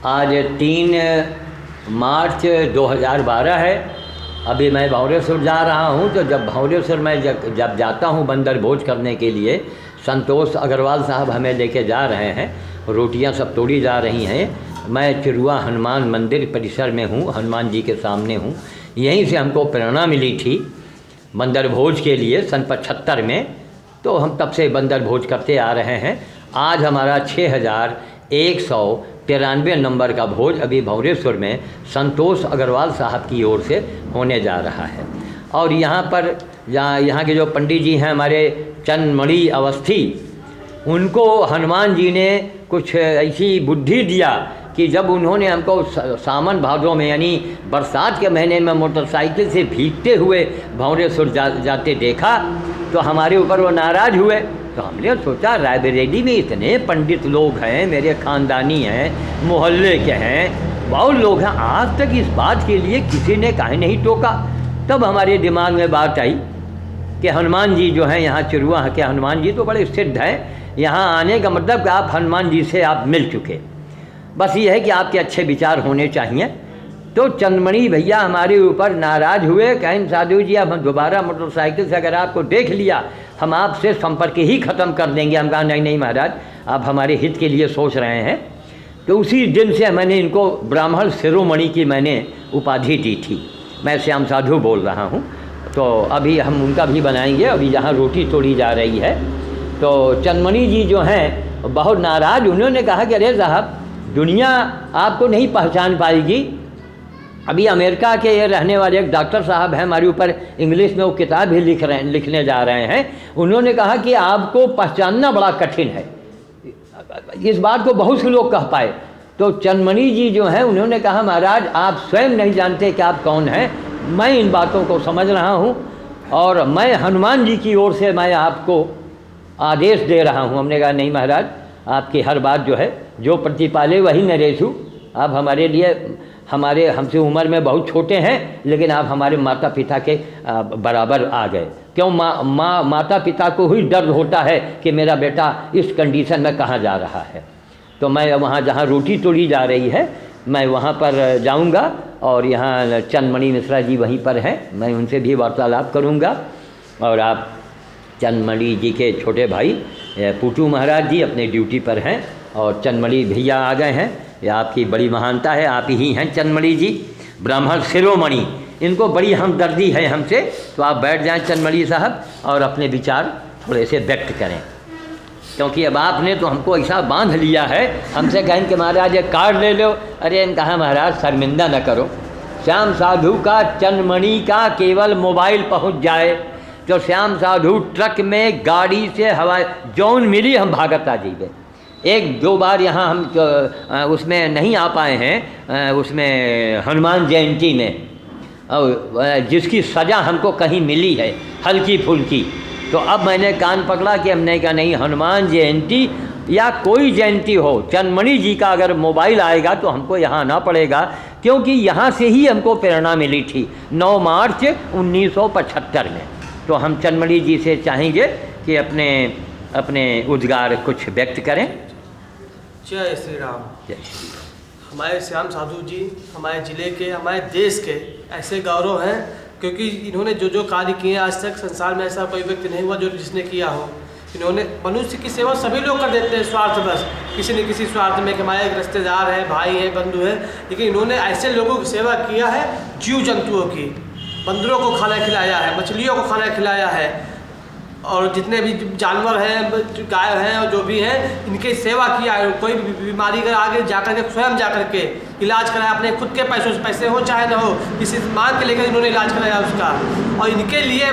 आज 3 मार्च 2012 है। अभी मैं भंवरेश्वर जा रहा हूँ, तो जब भंवरेश्वर मैं जब जाता हूँ बंदर भोज करने के लिए, संतोष अग्रवाल साहब हमें लेके जा रहे हैं, रोटियाँ सब तोड़ी जा रही हैं। मैं चिरुआ हनुमान मंदिर परिसर में हूँ, हनुमान जी के सामने हूँ। यहीं से हमको प्रेरणा मिली थी बंदर भोज के लिए सन 75 में, तो हम तब से बंदर भोज करते आ रहे हैं। आज हमारा 6193 नंबर का भोज अभी भंवरेश्वर में संतोष अग्रवाल साहब की ओर से होने जा रहा है। और यहाँ पर यहाँ के जो पंडित जी हैं हमारे चंदमणि अवस्थी, उनको हनुमान जी ने कुछ ऐसी बुद्धि दिया कि जब उन्होंने हमको सावन भादों में यानी बरसात के महीने में मोटरसाइकिल से भीगते हुए भंवरेश्वर जाते देखा, तो हमारे ऊपर वो नाराज़ हुए। तो हमने सोचा रायबरेली में इतने पंडित लोग हैं, मेरे ख़ानदानी हैं, मोहल्ले के हैं, बहुत लोग हैं, आज तक इस बात के लिए किसी ने काहे नहीं टोका। तब हमारे दिमाग में बात आई कि हनुमान जी जो हैं यहाँ चिरुआ के हनुमान जी तो बड़े सिद्ध हैं, यहाँ आने का मतलब कि आप हनुमान जी से आप मिल चुके, बस ये है कि आपके अच्छे विचार होने चाहिए। तो चंदमणि भैया हमारे ऊपर नाराज़ हुए, कहें साधु जी अब हम दोबारा मोटरसाइकिल से अगर आपको देख लिया हम आपसे संपर्क ही ख़त्म कर देंगे। हम कहा नहीं नहीं महाराज, आप हमारे हित के लिए सोच रहे हैं। तो उसी दिन से मैंने इनको ब्राह्मण शिरोमणि की मैंने उपाधि दी थी। मैं श्याम साधु बोल रहा हूँ। तो अभी हम उनका भी बनाएंगे। अभी जहाँ रोटी तोड़ी जा रही है, तो चंदमणि जी जो हैं बहुत नाराज़, उन्होंने कहा कि अरे साहब, दुनिया आपको नहीं पहचान पाएगी। अभी अमेरिका के ये रहने वाले एक डॉक्टर साहब हैं, हमारे ऊपर इंग्लिश में वो किताब भी लिखने जा रहे हैं। उन्होंने कहा कि आपको पहचानना बड़ा कठिन है। इस बात को बहुत से लोग कह पाए। तो चंदमणि जी जो हैं उन्होंने कहा महाराज आप स्वयं नहीं जानते कि आप कौन हैं, मैं इन बातों को समझ रहा हूँ और मैं हनुमान जी की ओर से मैं आपको आदेश दे रहा हूँ। हमने कहा नहीं महाराज, आपकी हर बात जो है जो प्रतिपाले वही नरेशु, आप हमारे लिए हमसे उम्र में बहुत छोटे हैं, लेकिन आप हमारे माता पिता के बराबर आ गए। क्यों माता पिता को ही डर होता है कि मेरा बेटा इस कंडीशन में कहाँ जा रहा है। तो मैं वहाँ जहाँ रोटी तोड़ी जा रही है मैं वहाँ पर जाऊँगा, और यहाँ चंदमणि मिश्रा जी वहीं पर हैं, मैं उनसे भी वार्तालाप करूँगा। और आप चंदमणि जी के छोटे भाई पुटू महाराज जी अपने ड्यूटी पर हैं, और चंदमणि भैया आ गए हैं। ये आपकी बड़ी महानता है, आप ही हैं चंदमणि जी ब्राह्मण शिरोमणि। इनको बड़ी हमदर्दी है हमसे, तो आप बैठ जाएं चंदमणि साहब और अपने विचार थोड़े से व्यक्त करें, क्योंकि अब आपने तो हमको ऐसा बांध लिया है। हमसे कहें कि महाराज ये कार्ड ले लो, अरे इन कहा महाराज शर्मिंदा न करो, श्याम साधु का चंदमणि का केवल मोबाइल पहुंच जाए तो श्याम साधु ट्रक में गाड़ी से हवा जौन मिली हम भागत आ जाइए। एक दो बार यहाँ हम उसमें नहीं आ पाए हैं, उसमें हनुमान जयंती में, और जिसकी सज़ा हमको कहीं मिली है हल्की फुल्की। तो अब मैंने कान पकड़ा कि हमने कहा नहीं, हनुमान जयंती या कोई जयंती हो, चंदमणि जी का अगर मोबाइल आएगा तो हमको यहाँ आना पड़ेगा, क्योंकि यहाँ से ही हमको प्रेरणा मिली थी 9 मार्च 1975 में। तो हम चंदमणि जी से चाहेंगे कि अपने उद्गार कुछ व्यक्त करें। जय श्री राम। जय श्री राम। हमारे श्याम साधु जी हमारे ज़िले के, हमारे देश के ऐसे गौरव हैं, क्योंकि इन्होंने जो जो कार्य किए आज तक संसार में ऐसा कोई व्यक्ति नहीं हुआ जो जिसने किया हो। इन्होंने मनुष्य की सेवा सभी लोग कर देते हैं स्वार्थ बस, किसी न किसी स्वार्थ में कि हमारे एक रिश्तेदार है, भाई है, बंधु है, लेकिन इन्होंने ऐसे लोगों की सेवा किया है, जीव जंतुओं की, बंदरों को खाना खिलाया है, मछलियों को खाना खिलाया है, और जितने भी जानवर हैं, गाय हैं और जो भी हैं, इनकी सेवा किया है। कोई भी बीमारी का आगे जाकर के स्वयं जाकर के इलाज कराया, अपने खुद के पैसों से, पैसे हो चाहे ना हो, किसी मांग के लेकर इन्होंने इलाज कराया उसका। और इनके लिए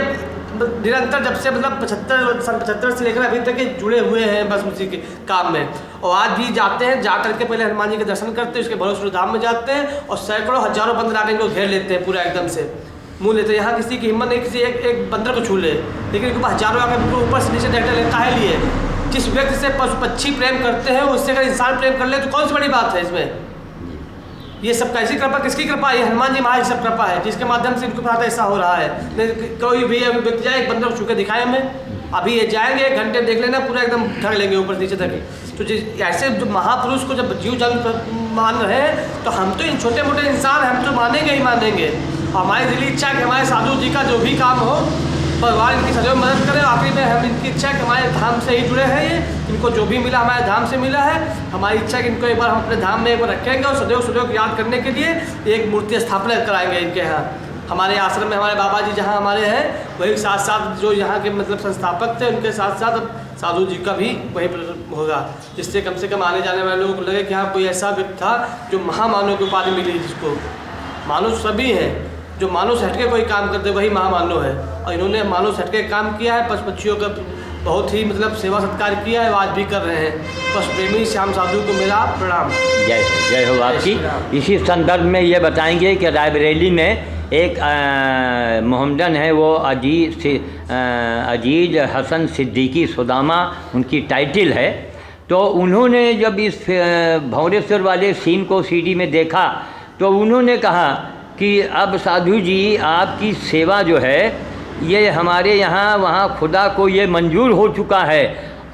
निरंतर जब से मतलब सन 75 से लेकर अभी तक ये जुड़े हुए हैं बस उसी के काम में। और आज भी जाते हैं, जा करके पहले हनुमान जी के दर्शन करते हैं, उसके भरोसे धाम में जाते हैं, और सैकड़ों हजारों बंदर आकर इनको घेर लेते हैं, पूरा एकदम से मुँह लेते हैं। यहाँ किसी की हिम्मत नहीं किसी एक बंदर को छू ले, लेकिन इनको हजारों आकर ऊपर से नीचे देखने लेता है लिए। जिस व्यक्ति से पशु पक्षी प्रेम करते हैं उससे अगर इंसान प्रेम कर ले तो कौन सी बड़ी बात है इसमें। ये सब कैसी कृपा, किसकी कृपा है? ये हनुमान जी महाराज सब कृपा है, जिसके माध्यम से इनको पता ऐसा हो रहा है। कोई भी अभी व्यक्ति जाए, एक बंदर को छू के दिखाए हमें, अभी ये जाएंगे 1 घंटे देख लेना, पूरा एकदम ठग लेंगे ऊपर नीचे तक। तो ऐसे जो महापुरुष को जब जीव जंतु मान रहे हैं तो हम तो इन छोटे मोटे इंसान हम तो मानेंगे ही मानेंगे। हमारी दिली इच्छा है कि हमारे साधु जी का जो भी काम हो भगवान इनकी सदैव मदद करें। आखिरी में हम इनकी इच्छा है कि हमारे धाम से ही जुड़े हैं, ये इनको जो भी मिला हमारे धाम से मिला है। हमारी इच्छा है कि इनको एक बार हम अपने धाम में एक बार रखेंगे और सदैव सदैव याद करने के लिए एक मूर्ति स्थापना कराएंगे इनके यहाँ। हमारे आश्रम में हमारे बाबा जी जहाँ हमारे हैं वही साथ साथ जो यहाँ के मतलब संस्थापक थे उनके साथ साथ साधु जी का भी वही होगा, जिससे कम से कम आने जाने वाले लोगों को लगे कि हाँ कोई ऐसा व्यक्ति था जो महामानव की उपाधि मिली, जिसको मानव सभी हैं जो मानव से हटके कोई काम करते वही महामानव है। और इन्होंने मानव से हटके काम किया है, पशु पक्षियों का बहुत ही मतलब सेवा सत्कार किया है, आज भी कर रहे हैं। पशु प्रेमी श्याम साधु को मेरा प्रणाम। जय हो आपकी। इसी संदर्भ में ये बताएंगे कि रायबरेली में एक मोहम्मदन है, वो अजीज हसन सिद्दीकी सुदामा उनकी टाइटल है। तो उन्होंने जब इस भंवरेश्वर वाले सीन को सीडी में देखा तो उन्होंने कहा कि अब साधु जी आपकी सेवा जो है ये हमारे यहाँ वहाँ खुदा को ये मंजूर हो चुका है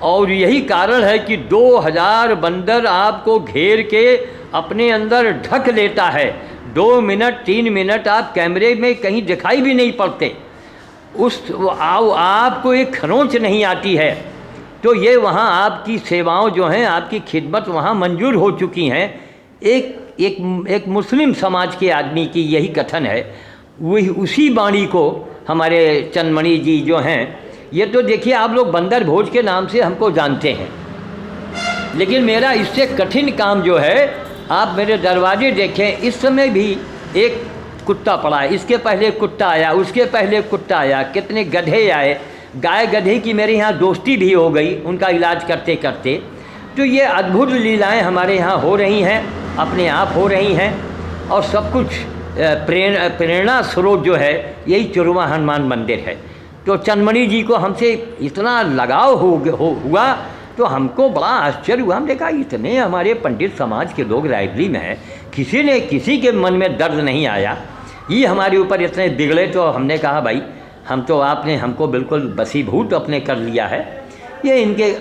और यही कारण है कि 2000 बंदर आपको घेर के अपने अंदर ढक लेता है। 2 मिनट 3 मिनट आप कैमरे में कहीं दिखाई भी नहीं पड़ते, आपको एक खरोंच नहीं आती है। तो ये वहाँ आपकी सेवाओं जो हैं आपकी खिदमत वहाँ मंजूर हो चुकी हैं। एक मुस्लिम समाज के आदमी की यही कथन है। वही उसी वाणी को हमारे चंदमणि जी जो हैं, ये तो देखिए आप लोग बंदर भोज के नाम से हमको जानते हैं, लेकिन मेरा इससे कठिन काम जो है आप मेरे दरवाजे देखें, इस समय भी एक कुत्ता पड़ा है, इसके पहले कुत्ता आया, उसके पहले कुत्ता आया, कितने गधे आए, गाय गधे की मेरे यहाँ दोस्ती भी हो गई उनका इलाज करते करते। तो ये अद्भुत लीलाएं हमारे यहाँ हो रही हैं, अपने आप हो रही हैं और सब कुछ प्रेरणा स्रोत जो है यही चुरवा हनुमान मंदिर है। तो चंदमणि जी को हमसे इतना लगाव हुआ तो हमको बड़ा आश्चर्य हुआ। हमने कहा इतने हमारे पंडित समाज के लोग रायबरेली में हैं, किसी के मन में दर्द नहीं आया, ये हमारे ऊपर इतने बिगड़े। तो हमने कहा भाई हम तो आपने हमको बिल्कुल वशीभूत अपने कर लिया है, ये इनके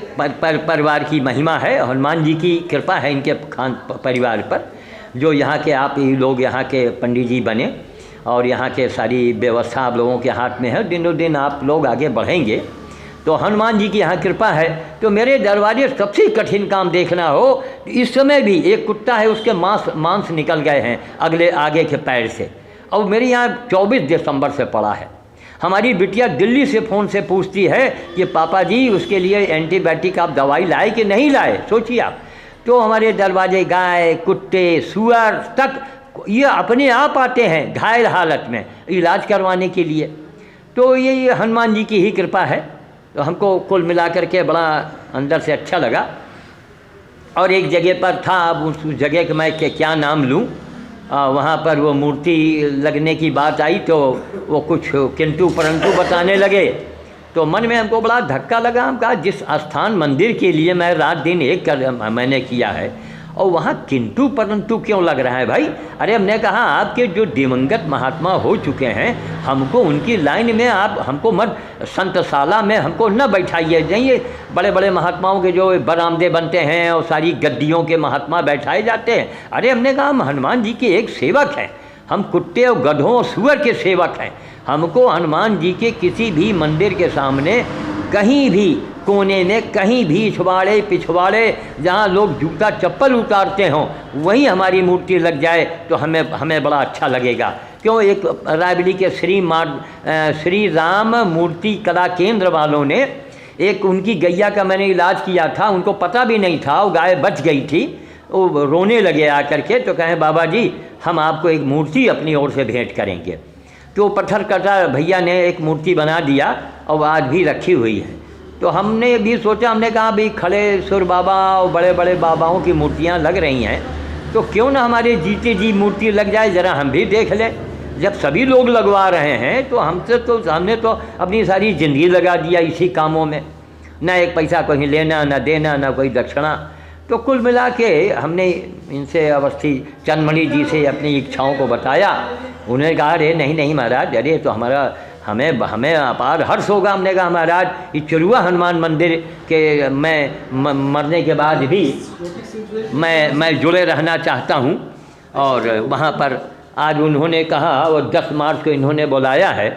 परिवार की महिमा है, हनुमान जी की कृपा है इनके परिवार पर, जो यहाँ के आप ही लोग यहाँ के पंडित जी बने और यहाँ के सारी व्यवस्था आप लोगों के हाथ में है। दिनों दिन आप लोग आगे बढ़ेंगे तो हनुमान जी की यहाँ कृपा है। तो मेरे दरवाजे सबसे कठिन काम देखना हो, इस समय भी एक कुत्ता है उसके मांस निकल गए हैं आगे के पैर से, और मेरे यहाँ 24 दिसंबर से पड़ा है। हमारी बिटिया दिल्ली से फ़ोन से पूछती है कि पापा जी उसके लिए एंटीबायोटिक आप दवाई लाए कि नहीं लाए, सोचिए आप। तो हमारे दरवाजे गाय कुत्ते सुअर तक ये अपने आप आते हैं घायल हालत में इलाज करवाने के लिए। तो ये हनुमान जी की ही कृपा है। तो हमको कुल मिलाकर के बड़ा अंदर से अच्छा लगा। और एक जगह पर था, अब उस जगह का मैं क्या नाम लूँ, वहाँ पर वो मूर्ति लगने की बात आई तो वो कुछ किंतु परंतु बताने लगे। तो मन में हमको बड़ा धक्का लगा। हम कहा जिस स्थान मंदिर के लिए मैं रात दिन एक मैंने किया है और वहाँ किंतु परंतु क्यों लग रहा है भाई। अरे हमने कहा आपके जो दिवंगत महात्मा हो चुके हैं हमको उनकी लाइन में आप हमको मत संतशाला में हमको न बैठाइए। जाइए बड़े बड़े महात्माओं के जो बरामदे बनते हैं और सारी गद्दियों के महात्मा बैठाए जाते हैं। अरे हमने कहा हम हनुमान जी के एक सेवक हैं, हम कुत्ते और गधों और सुअर के सेवक हैं। हमको हनुमान जी के किसी भी मंदिर के सामने कहीं भी कोने में कहीं भी छुबाड़े पिछवाड़े जहाँ लोग जूता चप्पल उतारते हों वहीं हमारी मूर्ति लग जाए तो हमें बड़ा अच्छा लगेगा। क्यों, एक रायबरेली के श्री राम मूर्ति कला केंद्र वालों ने एक उनकी गैया का मैंने इलाज किया था, उनको पता भी नहीं था, वो गाय बच गई थी, वो रोने लगे आकर के। तो कहें बाबा जी हम आपको एक मूर्ति अपनी ओर से भेंट करेंगे। तो पत्थर कटा भैया ने एक मूर्ति बना दिया और आज भी रखी हुई है। तो हमने भी सोचा, हमने कहा भाई खड़े सुर बाबा और बड़े बड़े बाबाओं की मूर्तियां लग रही हैं तो क्यों ना हमारे जीते जी मूर्ति लग जाए, ज़रा हम भी देख लें। जब सभी लोग लगवा रहे हैं तो हमने तो अपनी सारी ज़िंदगी लगा दिया इसी कामों में, ना एक पैसा कहीं लेना ना देना ना कोई दक्षिणा। तो कुल मिला के हमने इनसे अवस्थी चंदमणि जी से अपनी इच्छाओं को बताया। उन्होंने कहा अरे नहीं महाराज, अरे तो हमें अपार हर्ष होगा। हमने कहा महाराज इस चरुआ हनुमान मंदिर के मरने के बाद भी मैं जुड़े रहना चाहता हूँ। और वहाँ पर आज उन्होंने कहा और 10 मार्च को इन्होंने बुलाया है,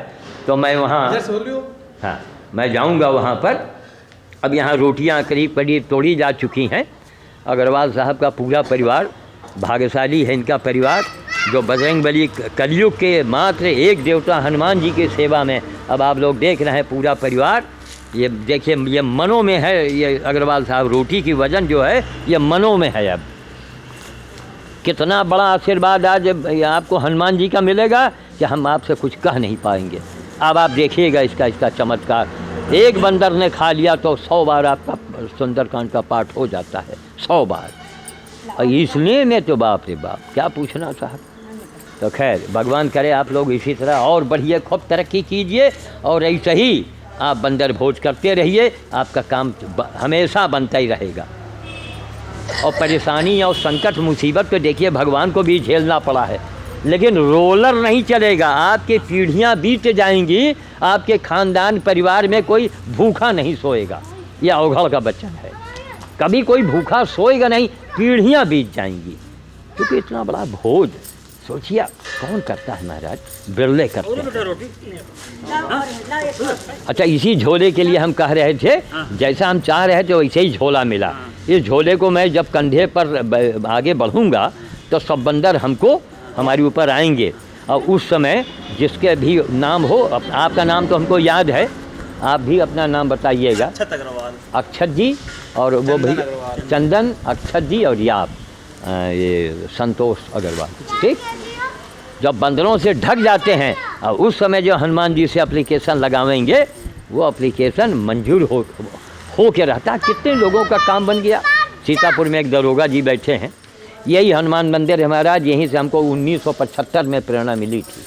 तो मैं वहाँ हाँ मैं जाऊँगा वहाँ पर। अब यहाँ रोटियाँ करीब करीब तोड़ी जा चुकी हैं। अग्रवाल साहब का पूरा परिवार भाग्यशाली है, इनका परिवार जो बजरंगबली कलयुग के मात्र एक देवता हनुमान जी की सेवा में। अब आप लोग देख रहे हैं पूरा परिवार, ये देखिए ये मनों में है। ये अग्रवाल साहब रोटी की वजन जो है ये मनों में है। अब कितना बड़ा आशीर्वाद आज आपको हनुमान जी का मिलेगा कि हम आपसे कुछ कह नहीं पाएंगे। अब आप देखिएगा इसका चमत्कार। एक बंदर ने खा लिया तो 100 बार आपका सुंदरकांड का पाठ हो जाता है, 100 बार। और इसलिए में तो बाप रे बाप क्या पूछना साहब। तो खैर भगवान करे आप लोग इसी तरह और बढ़िए, खूब तरक्की कीजिए और ऐसे ही आप बंदर भोज करते रहिए, आपका काम हमेशा बनता ही रहेगा। और परेशानी और संकट मुसीबत तो देखिए भगवान को भी झेलना पड़ा है, लेकिन रोलर नहीं चलेगा। आपकी पीढ़ियां बीत जाएंगी, आपके खानदान परिवार में कोई भूखा नहीं सोएगा। यह अवघड़ का वचन है, कभी कोई भूखा सोएगा नहीं, पीढ़ियां बीत जाएंगी। क्योंकि इतना बड़ा भोज सोचिए कौन करता है महाराज, बिरले करते हैं। अच्छा इसी झोले के लिए हम कह रहे थे, जैसा हम चाह रहे थे वैसे ही झोला मिला। इस झोले को मैं जब कंधे पर आगे बढ़ूंगा तो सब बंदर हमको हमारे ऊपर आएंगे। और उस समय जिसके भी नाम हो, आपका नाम तो हमको याद है, आप भी अपना नाम बताइएगा। अक्षत जी और वो भी चंदन, अक्षत जी और याप, ये संतोष अग्रवाल। ठीक, जब बंदरों से ढक जाते हैं और उस समय जो हनुमान जी से एप्लीकेशन लगावेंगे वो एप्लीकेशन मंजूर हो के रहता। कितने लोगों का काम बन गया। सीतापुर में एक दरोगा जी बैठे हैं, यही हनुमान मंदिर है महाराज, यहीं से हमको 1975 में प्रेरणा मिली थी,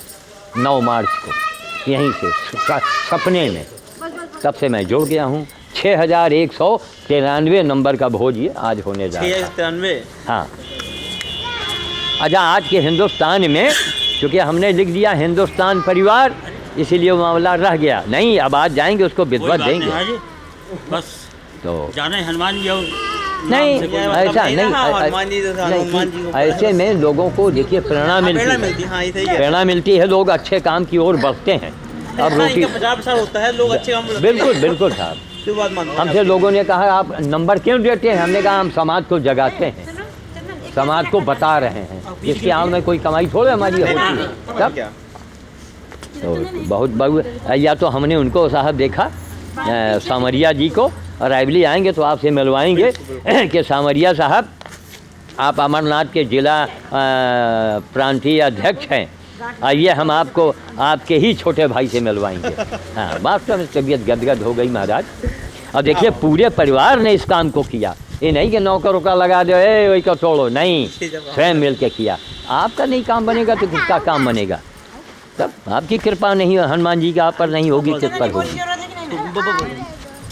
9 मार्च को, यहीं से सपने में। तब से मैं जुड़ गया हूँ। 6193 नंबर का भोज ये आज होने जा रहा है। 693 हाँ। अच्छा आज के हिंदुस्तान में क्योंकि हमने लिख दिया हिंदुस्तान परिवार, इसीलिए वो मामला रह गया। नहीं अब आज जाएंगे उसको विधवा देंगे। बस तो जाने हनुमान जी नहीं ऐसा नहीं, ऐसे में लोगों को देखिए प्रेरणा मिलती है, लोग अच्छे काम की ओर बढ़ते हैं। अब रोटी 50% होता है, लोग अच्छे काम। बिल्कुल साहब। हमसे लोगों ने कहा आप नंबर क्यों देते हैं, हमने कहा हम समाज को जगाते हैं, समाज को बता रहे हैं, जिसके आम में कोई कमाई थोड़ी हमारी होती है। तब तो बहुत या तो हमने उनको साहब देखा सामरिया जी को, और रायबली आएंगे तो आपसे मिलवाएंगे कि सामरिया साहब आप अमरनाथ के जिला प्रांतीय अध्यक्ष हैं, आइए हम आपको आपके ही छोटे भाई से मिलवाएंगे। हाँ वास्तव में तबीयत गदगद हो गई महाराज। और देखिए पूरे परिवार ने इस काम को किया, ये नहीं कि नौकर उका लगा दो वही को छोड़ो, नहीं, स्वयं मिल के किया। आपका नहीं काम बनेगा तो किसका काम बनेगा। तब आपकी कृपा नहीं, हनुमान जी की आप पर नहीं होगी, किस पर होगी।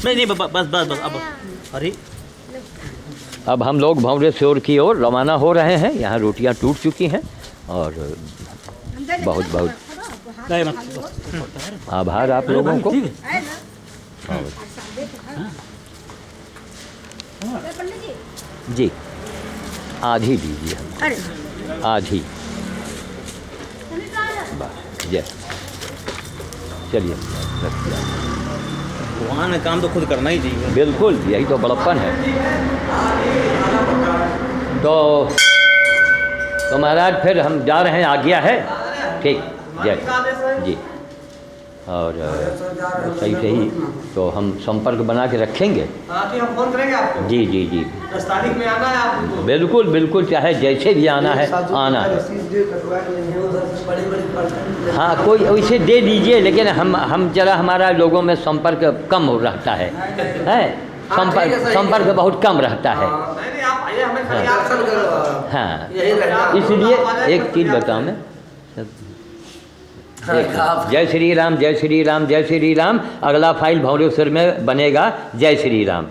नहीं बस अब अरे अब हम लोग भंवरेश्वर की ओर रवाना हो रहे हैं। यहाँ रोटियाँ टूट चुकी हैं और बहुत बहुत आभार आप लोगों को। जी आधी दीजिए हम, आधी बस। जय चलिए वहाँ में काम तो खुद करना ही चाहिए। बिल्कुल यही तो बड़प्पन है। तो महाराज फिर हम जा रहे हैं, आज्ञा है। ठीक जय जी। और सही सही तो हम संपर्क बना के रखेंगे। हम फोन करेंगे आपको। जी जी जी 10 तारीख में आना है आपको। बिल्कुल बिल्कुल, चाहे जैसे भी आना है आना है। हाँ कोई वैसे दे दीजिए, लेकिन हम जरा हमारा लोगों में संपर्क कम रहता है, संपर्क बहुत कम रहता है। हाँ इसलिए एक चीज़ बताऊँ मैं, जय श्री राम जय श्री राम जय श्री राम। अगला फाइल भंवरेश्वर में बनेगा। जय श्री राम।